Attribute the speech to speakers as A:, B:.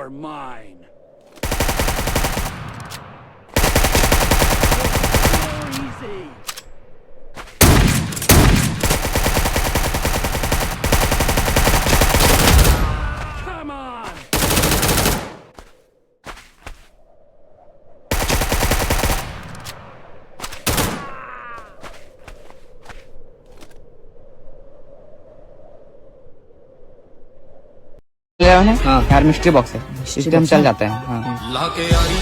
A: are mine. So easy. Come on.
B: यार mystery box है, इसी हम चल जाते हैं। हाँ।